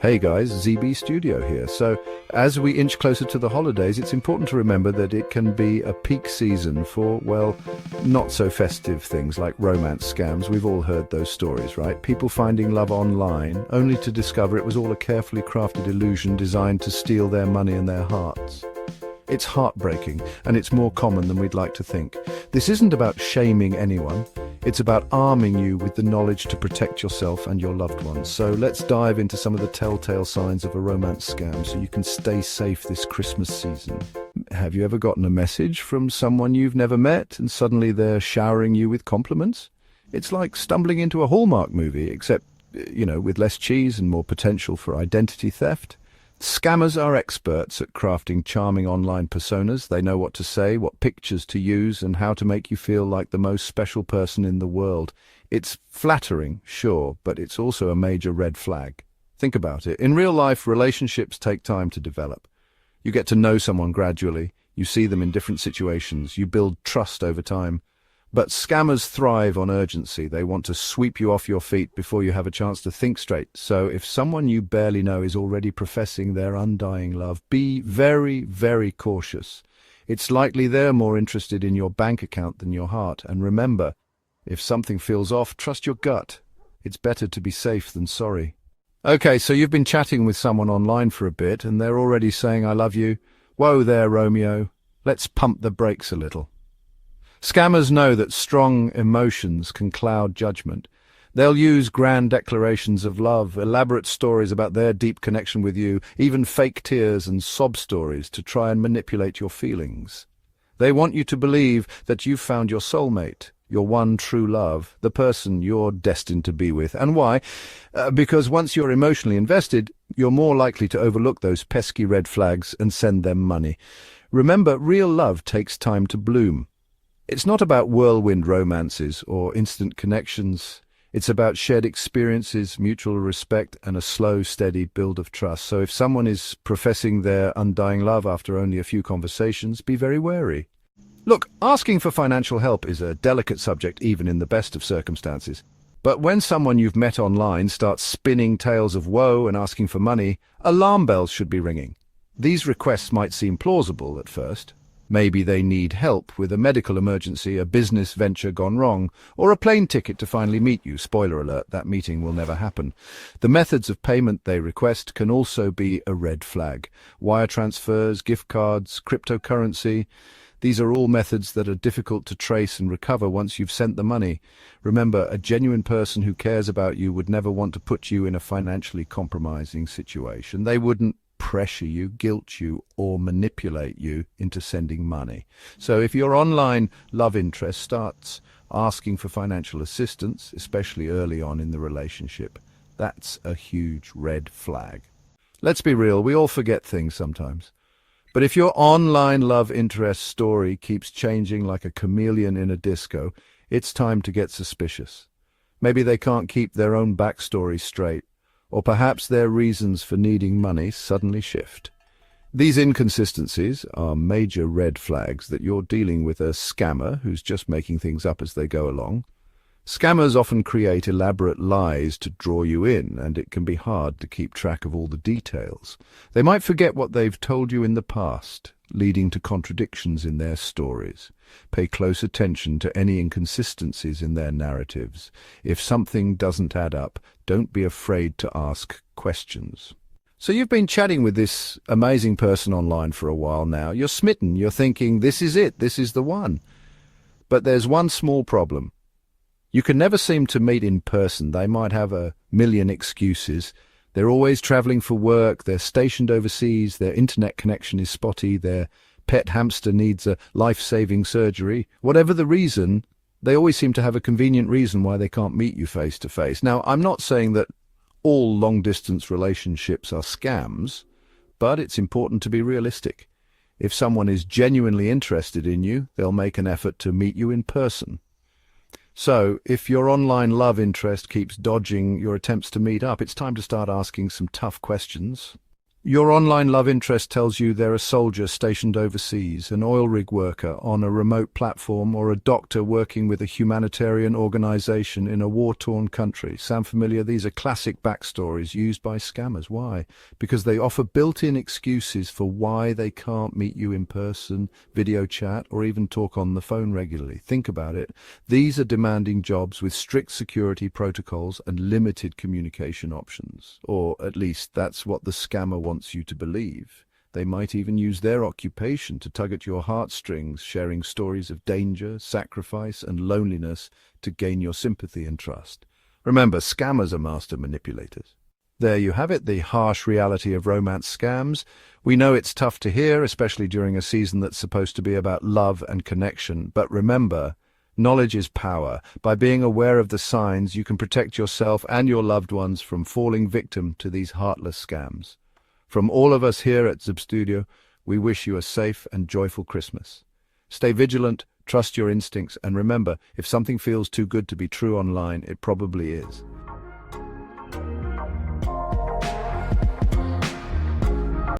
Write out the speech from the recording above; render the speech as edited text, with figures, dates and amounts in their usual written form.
Hey guys, ZB Studio here. So, as we inch closer to the holidays, it's important to remember that it can be a peak season for, well, not so festive things like romance scams. We've all heard those stories, right? People finding love online, only to discover it was all a carefully crafted illusion designed to steal their money and their hearts. It's heartbreaking, and it's more common than we'd like to think. This isn't about shaming anyone. It's about arming you with the knowledge to protect yourself and your loved ones. So let's dive into some of the telltale signs of a romance scam so you can stay safe this Christmas season. Have you ever gotten a message from someone you've never met and suddenly they're showering you with compliments? It's like stumbling into a Hallmark movie, except, with less cheese and more potential for identity theft. Scammers are experts at crafting charming online personas. They know what to say, what pictures to use, and how to make you feel like the most special person in the world. It's flattering, sure, but it's also a major red flag. Think about it. In real life, relationships take time to develop. You get to know someone gradually. You see them in different situations. You build trust over time. But scammers thrive on urgency. They want to sweep you off your feet before you have a chance to think straight. So if someone you barely know is already professing their undying love, be very, very cautious. It's likely they're more interested in your bank account than your heart. And remember, if something feels off, trust your gut. It's better to be safe than sorry. Okay, so you've been chatting with someone online for a bit, and they're already saying, "I love you." Whoa there, Romeo. Let's pump the brakes a little. Scammers know that strong emotions can cloud judgment. They'll use grand declarations of love, elaborate stories about their deep connection with you, even fake tears and sob stories to try and manipulate your feelings. They want you to believe that you've found your soulmate, your one true love, the person you're destined to be with. And why? Because once you're emotionally invested, you're more likely to overlook those pesky red flags and send them money. Remember, real love takes time to bloom. It's not about whirlwind romances or instant connections. It's about shared experiences, mutual respect, and a slow, steady build of trust. So if someone is professing their undying love after only a few conversations, be very wary. Look, asking for financial help is a delicate subject even in the best of circumstances. But when someone you've met online starts spinning tales of woe and asking for money, alarm bells should be ringing. These requests might seem plausible at first. Maybe they need help with a medical emergency, a business venture gone wrong, or a plane ticket to finally meet you. Spoiler alert, that meeting will never happen. The methods of payment they request can also be a red flag. Wire transfers, gift cards, cryptocurrency. These are all methods that are difficult to trace and recover once you've sent the money. Remember, a genuine person who cares about you would never want to put you in a financially compromising situation. They wouldn't pressure you, guilt you, or manipulate you into sending money. So if your online love interest starts asking for financial assistance, especially early on in the relationship, that's a huge red flag. Let's be real, we all forget things sometimes. But if your online love interest story keeps changing like a chameleon in a disco, it's time to get suspicious. Maybe they can't keep their own backstory straight, or perhaps their reasons for needing money suddenly shift. These inconsistencies are major red flags that you're dealing with a scammer who's just making things up as they go along. Scammers often create elaborate lies to draw you in, and it can be hard to keep track of all the details. They might forget what they've told you in the past, leading to contradictions in their stories. Pay close attention to any inconsistencies in their narratives. If something doesn't add up, don't be afraid to ask questions. So you've been chatting with this amazing person online for a while now. You're smitten. You're thinking, this is it. This is the one. But there's one small problem. You can never seem to meet in person. They might have a million excuses. They're always traveling for work. They're stationed overseas. Their internet connection is spotty. Their pet hamster needs a life-saving surgery. Whatever the reason, they always seem to have a convenient reason why they can't meet you face to face. Now, I'm not saying that all long-distance relationships are scams, but it's important to be realistic. If someone is genuinely interested in you, they'll make an effort to meet you in person. So, if your online love interest keeps dodging your attempts to meet up, it's time to start asking some tough questions. Your online love interest tells you they're a soldier stationed overseas, an oil rig worker on a remote platform, or a doctor working with a humanitarian organization in a war-torn country. Sound familiar? These are classic backstories used by scammers. Why? Because they offer built-in excuses for why they can't meet you in person, video chat, or even talk on the phone regularly. Think about it. These are demanding jobs with strict security protocols and limited communication options. Or at least that's what the scammer wants you to believe. They might even use their occupation to tug at your heartstrings, sharing stories of danger, sacrifice, and loneliness to gain your sympathy and trust. Remember, scammers are master manipulators. There you have it, the harsh reality of romance scams. We know it's tough to hear, especially during a season that's supposed to be about love and connection. But remember, knowledge is power. By being aware of the signs, you can protect yourself and your loved ones from falling victim to these heartless scams. From all of us here at Zib Studio, we wish you a safe and joyful Christmas. Stay vigilant, trust your instincts, and remember, if something feels too good to be true online, it probably is.